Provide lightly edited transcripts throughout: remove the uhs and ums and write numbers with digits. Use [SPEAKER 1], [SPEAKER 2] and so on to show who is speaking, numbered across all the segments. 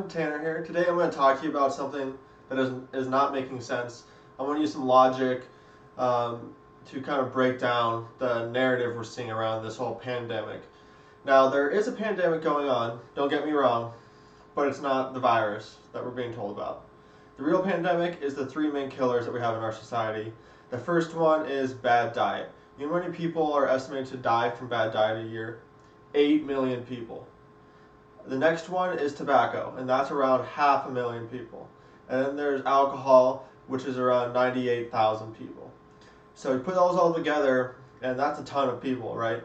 [SPEAKER 1] everyone, Tanner here. Today I'm going to talk to you about something that is not making sense. I want to use some logic to kind of break down the narrative we're seeing around this whole pandemic. Now, there is a pandemic going on, don't get me wrong, but it's not the virus that we're being told about. The real pandemic is the three main killers that we have in our society. The first one is bad diet. You know how many people are estimated to die from bad diet a year? 8 million people. The next one is tobacco, and that's around 500,000 people. And then there's alcohol, which is around 98,000 people. So you put those all together, and that's a ton of people, right?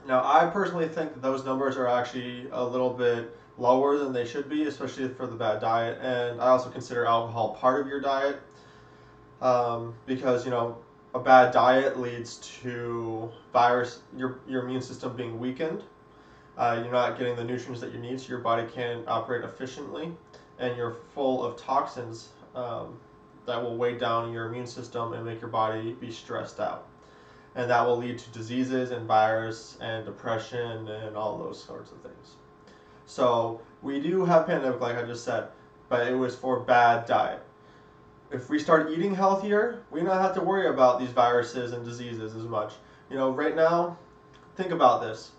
[SPEAKER 1] Now, I personally think that those numbers are actually a little bit lower than they should be, especially for the bad diet. And I also consider alcohol part of your diet because, a bad diet leads to your immune system being weakened. You're not getting the nutrients that you need, so your body can't operate efficiently, and you're full of toxins that will weigh down your immune system and make your body be stressed out. And that will lead to diseases and virus and depression and all those sorts of things. So we do have pandemic, like I just said, but it was for bad diet. If we start eating healthier, we don't have to worry about these viruses and diseases as much. Right now, think about this.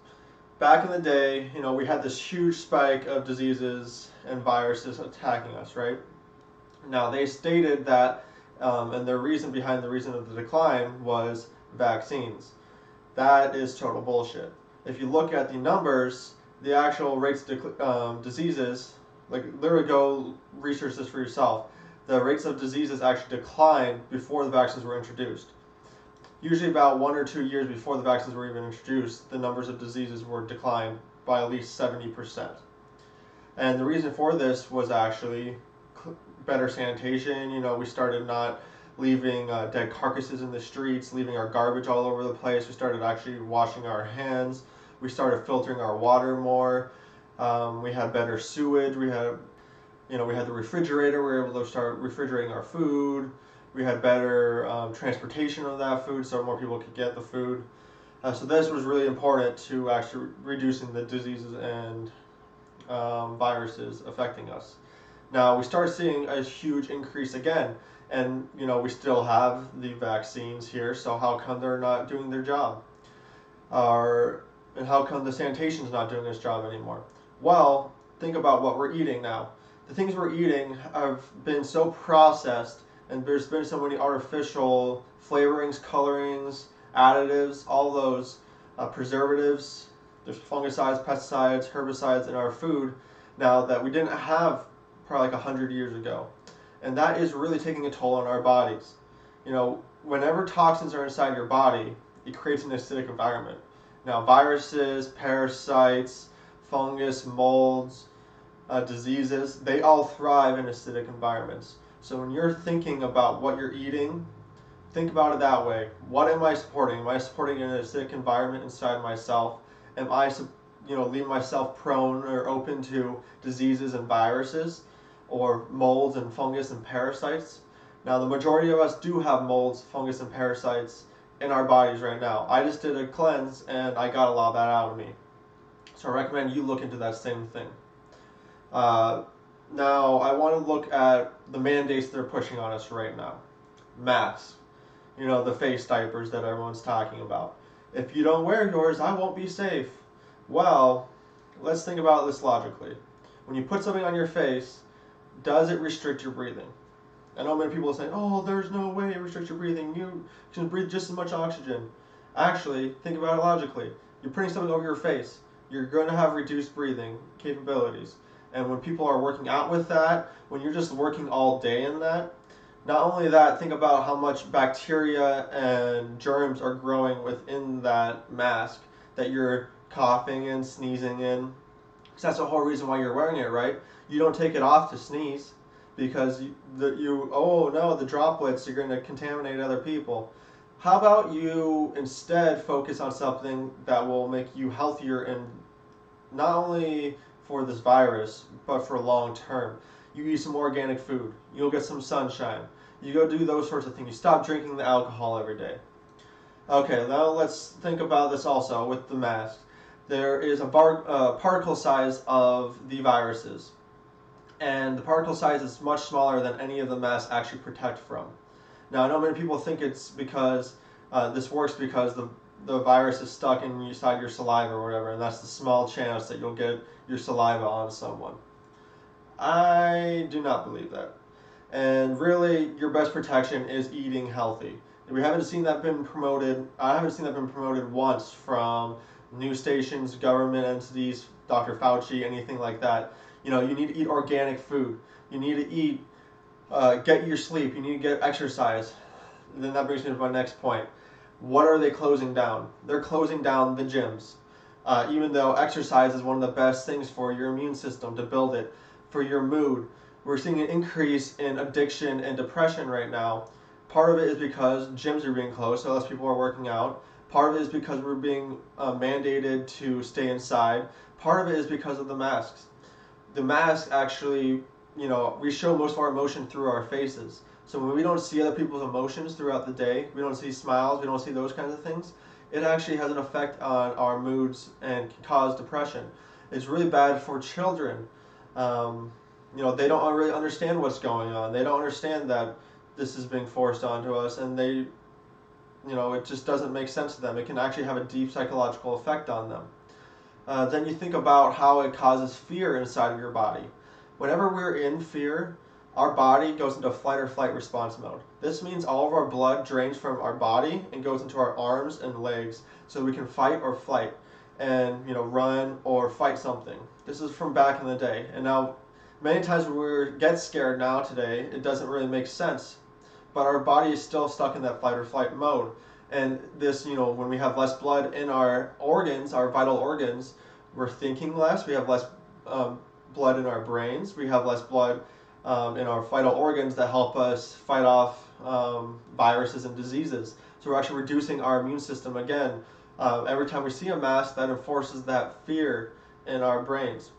[SPEAKER 1] Back in the day, we had this huge spike of diseases and viruses attacking us, right? Now, they stated that, and the reason behind the reason of the decline was vaccines. That is total bullshit. If you look at the numbers, the actual rates of diseases, like literally go research this for yourself, the rates of diseases actually declined before the vaccines were introduced. Usually about 1 or 2 years before the vaccines were even introduced, the numbers of diseases were declined by at least 70%. And the reason for this was actually better sanitation. We started not leaving dead carcasses in the streets, leaving our garbage all over the place. We started actually washing our hands. We started filtering our water more. We had better sewage. We had the refrigerator. We were able to start refrigerating our food. We had better transportation of that food so more people could get the food. So this was really important to actually reducing the diseases and viruses affecting us. Now we start seeing a huge increase again, and we still have the vaccines here, so how come they're not doing their job? And how come the sanitation is not doing its job anymore? Well, think about what we're eating now. The things we're eating have been so processed, and there's been so many artificial flavorings, colorings, additives, all those preservatives. There's fungicides, pesticides, herbicides in our food now that we didn't have probably like 100 years ago. And that is really taking a toll on our bodies. Whenever toxins are inside your body, it creates an acidic environment. Now, viruses, parasites, fungus, molds, diseases, they all thrive in acidic environments. So when you're thinking about what you're eating, think about it that way. What am I supporting? Am I supporting an acidic environment inside myself? Am I, leaving myself prone or open to diseases and viruses, or molds and fungus and parasites? Now, the majority of us do have molds, fungus, and parasites in our bodies right now. I just did a cleanse, and I got a lot of that out of me. So I recommend you look into that same thing. Now, I want to look at the mandates they're pushing on us right now. Masks. The face diapers that everyone's talking about. If you don't wear yours, I won't be safe. Well, let's think about this logically. When you put something on your face, does it restrict your breathing? I know many people are saying, oh, there's no way it restricts your breathing. You can breathe just as much oxygen. Actually, think about it logically. You're putting something over your face. You're going to have reduced breathing capabilities. And when people are working out with that, when you're just working all day in that, not only that, think about how much bacteria and germs are growing within that mask that you're coughing and sneezing in. Because that's the whole reason why you're wearing it, right? You don't take it off to sneeze because the droplets are going to contaminate other people. How about you instead focus on something that will make you healthier, and not only for this virus, but for long term. You eat some organic food. You'll get some sunshine. You go do those sorts of things. You stop drinking the alcohol every day. Okay, now let's think about this also with the mask. There is a particle size of the viruses. and the particle size is much smaller than any of the masks actually protect from. Now, I know many people think it's because this works because the virus is stuck inside your saliva or whatever, and that's the small chance that you'll get your saliva on someone. I do not believe that. And really, your best protection is eating healthy. We haven't seen that been promoted. I haven't seen that been promoted once from news stations, government entities, Dr. Fauci, anything like that. You know, you need to eat organic food. You need to eat, get your sleep. You need to get exercise. And then that brings me to my next point. What are they closing down? They're closing down the gyms. Even though exercise is one of the best things for your immune system to build it, for your mood. We're seeing an increase in addiction and depression right now. Part of it is because gyms are being closed, so less people are working out. Part of it is because we're being mandated to stay inside. Part of it is because of the masks. The masks actually, we show most of our emotion through our faces. So when we don't see other people's emotions throughout the day, we don't see smiles, we don't see those kinds of things, it actually has an effect on our moods and can cause depression. It's really bad for children. They don't really understand what's going on. They don't understand that this is being forced onto us, and it just doesn't make sense to them. It can actually have a deep psychological effect on them. Then you think about how it causes fear inside of your body. Whenever we're in fear, our body goes into fight or flight response mode. This means all of our blood drains from our body and goes into our arms and legs so we can fight or flight and run or fight something. This is from back in the day. And now many times when we get scared now today, it doesn't really make sense. But our body is still stuck in that fight or flight mode. And this, when we have less blood in our organs, our vital organs, we're thinking less. We have less blood in our brains. We have less blood in our vital organs that help us fight off viruses and diseases. So we're actually reducing our immune system again. Every time we see a mask, that enforces that fear in our brains.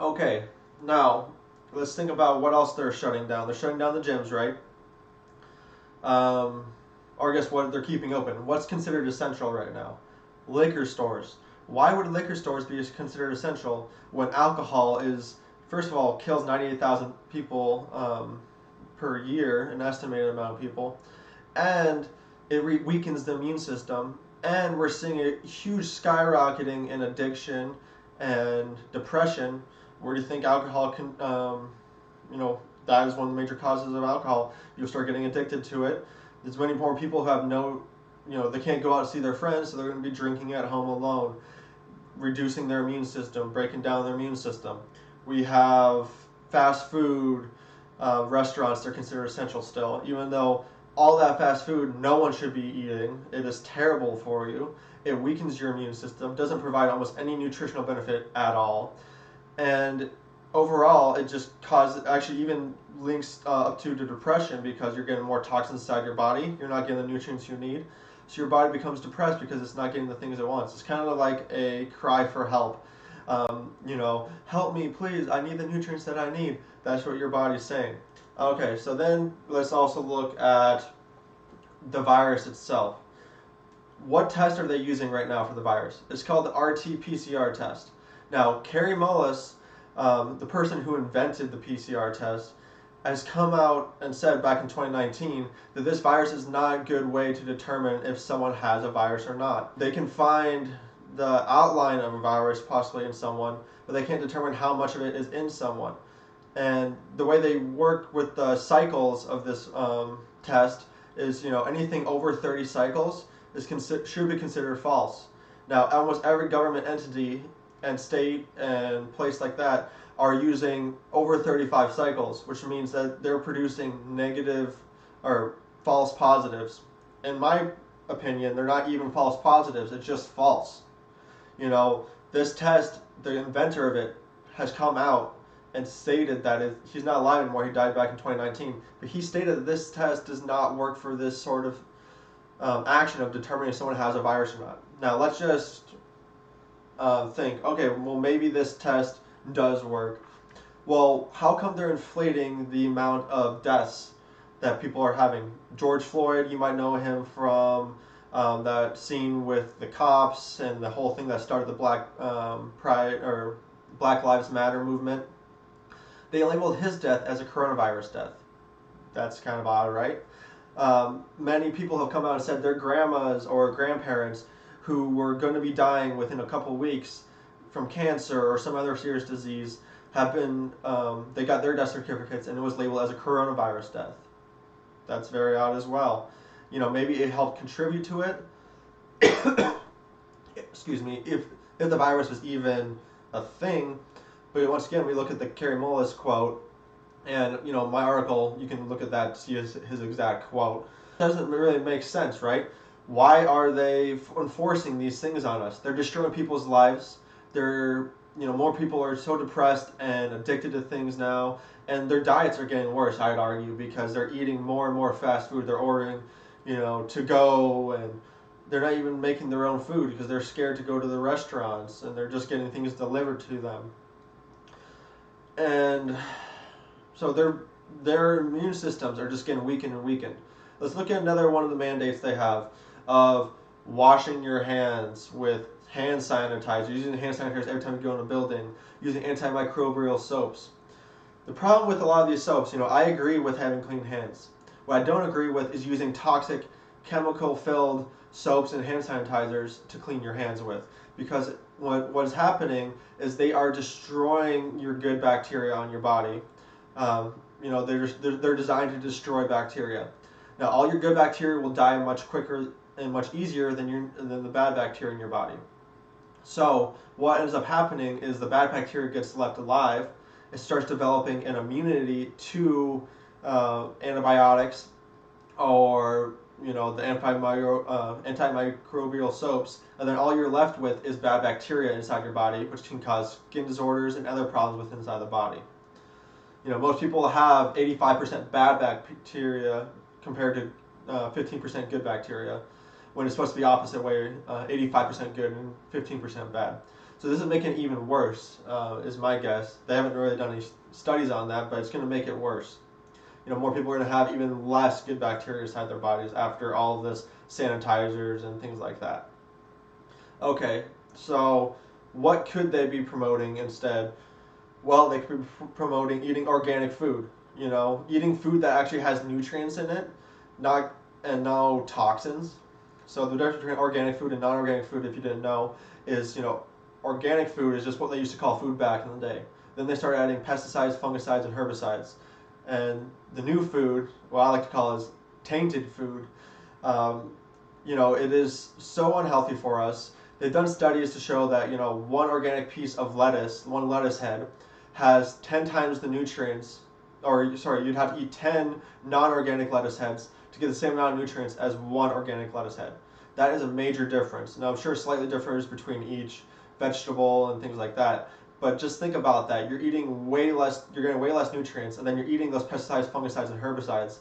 [SPEAKER 1] Okay, now let's think about what else they're shutting down. They're shutting down the gyms, right? Or I guess what they're keeping open. What's considered essential right now? Liquor stores. Why would liquor stores be considered essential when alcohol is, first of all, kills 98,000 people per year, an estimated amount of people, and it weakens the immune system, and we're seeing a huge skyrocketing in addiction and depression. Where do you think alcohol can, that is one of the major causes of alcohol. You'll start getting addicted to it. There's many more people who have they can't go out and see their friends, so they're going to be drinking at home alone, reducing their immune system, breaking down their immune system. We have fast food restaurants that are considered essential still, even though all that fast food no one should be eating. It is terrible for you. It weakens your immune system, doesn't provide almost any nutritional benefit at all. And overall, it just actually even links up to depression because you're getting more toxins inside your body. You're not getting the nutrients you need. So your body becomes depressed because it's not getting the things it wants. It's kind of like a cry for help. Help me, please. I need the nutrients that I need. That's what your body's saying. Okay, so then let's also look at the virus itself. What test are they using right now for the virus? It's called the RT-PCR test. Now, Kary Mullis, the person who invented the PCR test, has come out and said back in 2019 that this virus is not a good way to determine if someone has a virus or not. They can find the outline of a virus possibly in someone, but they can't determine how much of it is in someone. And the way they work with the cycles of this test is, anything over 30 cycles should be considered false. Now, almost every government entity and state and place like that are using over 35 cycles, which means that they're producing negative or false positives. In my opinion, they're not even false positives, it's just false. This test, the inventor of it, has come out and stated that he's not alive anymore, he died back in 2019, but he stated that this test does not work for this sort of action of determining if someone has a virus or not. Now let's just think, okay, well maybe this test does work. Well, how come they're inflating the amount of deaths that people are having? George Floyd, you might know him from that scene with the cops and the whole thing that started the Black Lives Matter movement. They labeled his death as a coronavirus death. That's kind of odd, right? Many people have come out and said their grandmas or grandparents who were going to be dying within a couple weeks from cancer or some other serious disease have been, they got their death certificates and it was labeled as a coronavirus death. That's very odd as well. You know, maybe it helped contribute to it. Excuse me, if the virus was even a thing. But once again, we look at the Kary Mullis quote, and you know, my article, you can look at that to see his exact quote. It doesn't really make sense, right? Why are they enforcing these things on us? They're destroying people's lives. They're, you know, more people are so depressed and addicted to things now, and their diets are getting worse, I'd argue, because they're eating more and more fast food. They're ordering, you know, to go, and they're not even making their own food because they're scared to go to the restaurants, and they're just getting things delivered to them. And so their immune systems are just getting weakened and weakened. Let's look at another one of the mandates they have of washing your hands with hand sanitizer, using hand sanitizers every time you go in a building, using antimicrobial soaps. The problem with a lot of these soaps, you know, I agree with having clean hands. What I don't agree with is using toxic, chemical-filled soaps and hand sanitizers to clean your hands with, because what is happening is they are destroying your good bacteria on your body. You know, they're designed to destroy bacteria. Now, all your good bacteria will die much quicker and much easier than the bad bacteria in your body. So what ends up happening is the bad bacteria gets left alive. It starts developing an immunity to antibiotics or, you know, the antimicrobial soaps, and then all you're left with is bad bacteria inside your body, which can cause skin disorders and other problems with inside the body. You know, most people have 85% bad bacteria compared to 15% good bacteria, when it's supposed to be the opposite way, 85% good and 15% bad. So this is making it even worse, is my guess. They haven't really done any studies on that, but it's going to make it worse. You know, more people are going to have even less good bacteria inside their bodies after all of this sanitizers and things like that. Okay, so what could they be promoting instead? Well, they could be promoting eating organic food. You know, eating food that actually has nutrients in it, no toxins. So the difference between organic food and non-organic food, if you didn't know, is, you know, organic food is just what they used to call food back in the day. Then they started adding pesticides, fungicides, and herbicides. And the new food, what I like to call is tainted food, you know, it is so unhealthy for us. They've done studies to show that, you know, one organic piece of lettuce, one lettuce head, has 10 times the nutrients, or sorry, you'd have to eat 10 non-organic lettuce heads to get the same amount of nutrients as one organic lettuce head. That is a major difference. Now, I'm sure slightly differs between each vegetable and things like that, but just think about that. You're eating way less, you're getting way less nutrients, and then you're eating those pesticides, fungicides, and herbicides.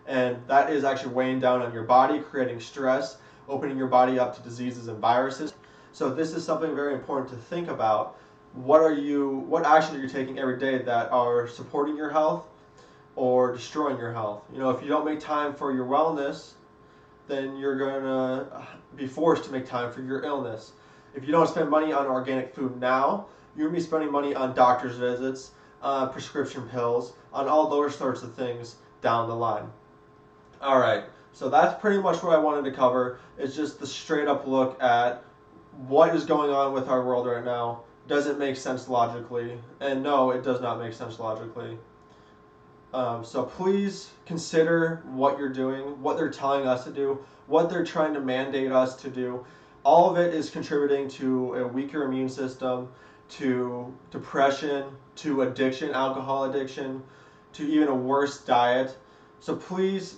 [SPEAKER 1] And that is actually weighing down on your body, creating stress, opening your body up to diseases and viruses. So this is something very important to think about. What actions are you taking every day that are supporting your health or destroying your health? You know, if you don't make time for your wellness, then you're going to be forced to make time for your illness. If you don't spend money on organic food now, you're going to be spending money on doctor's visits, prescription pills, on all those sorts of things down the line. All right, so that's pretty much what I wanted to cover. It's just the straight up look at what is going on with our world right now. Does it make sense logically? And no, it does not make sense logically. So please consider what you're doing, what they're telling us to do, what they're trying to mandate us to do. All of it is contributing to a weaker immune system, to depression, to addiction, alcohol addiction, to even a worse diet. So please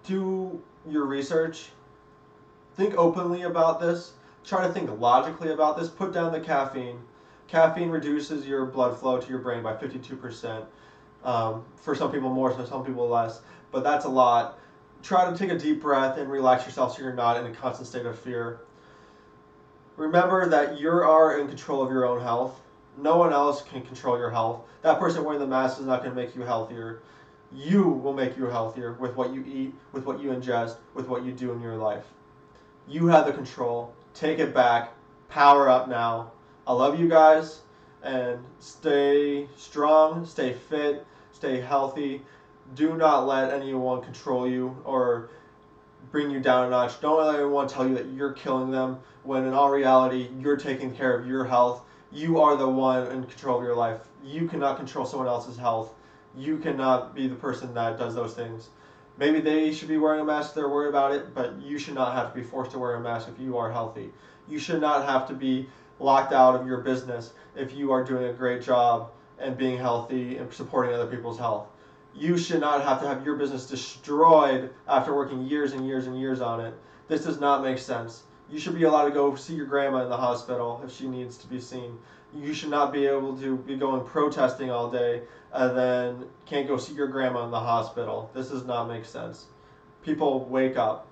[SPEAKER 1] do your research. Think openly about this. Try to think logically about this. Put down the caffeine. Caffeine reduces your blood flow to your brain by 52%. For some people more, for some people less, but that's a lot. Try to take a deep breath and relax yourself so you're not in a constant state of fear. Remember that you are in control of your own health. No one else can control your health. That person wearing the mask is not going to make you healthier. You will make you healthier with what you eat, with what you ingest, with what you do in your life. You have the control. Take it back. Power up now. I love you guys. and stay strong, stay fit, stay healthy. Do not let anyone control you or bring you down a notch. Don't let anyone tell you that you're killing them when in all reality you're taking care of your health. You are the one in control of your life. You cannot control someone else's health. You cannot be the person that does those things. Maybe they should be wearing a mask if they're worried about it, but you should not have to be forced to wear a mask if you are healthy. You should not have to be locked out of your business if you are doing a great job and being healthy and supporting other people's health. You should not have to have your business destroyed after working years and years and years on it. This does not make sense. You should be allowed to go see your grandma in the hospital if she needs to be seen. You should not be able to be going protesting all day and then can't go see your grandma in the hospital. This does not make sense. People, wake up.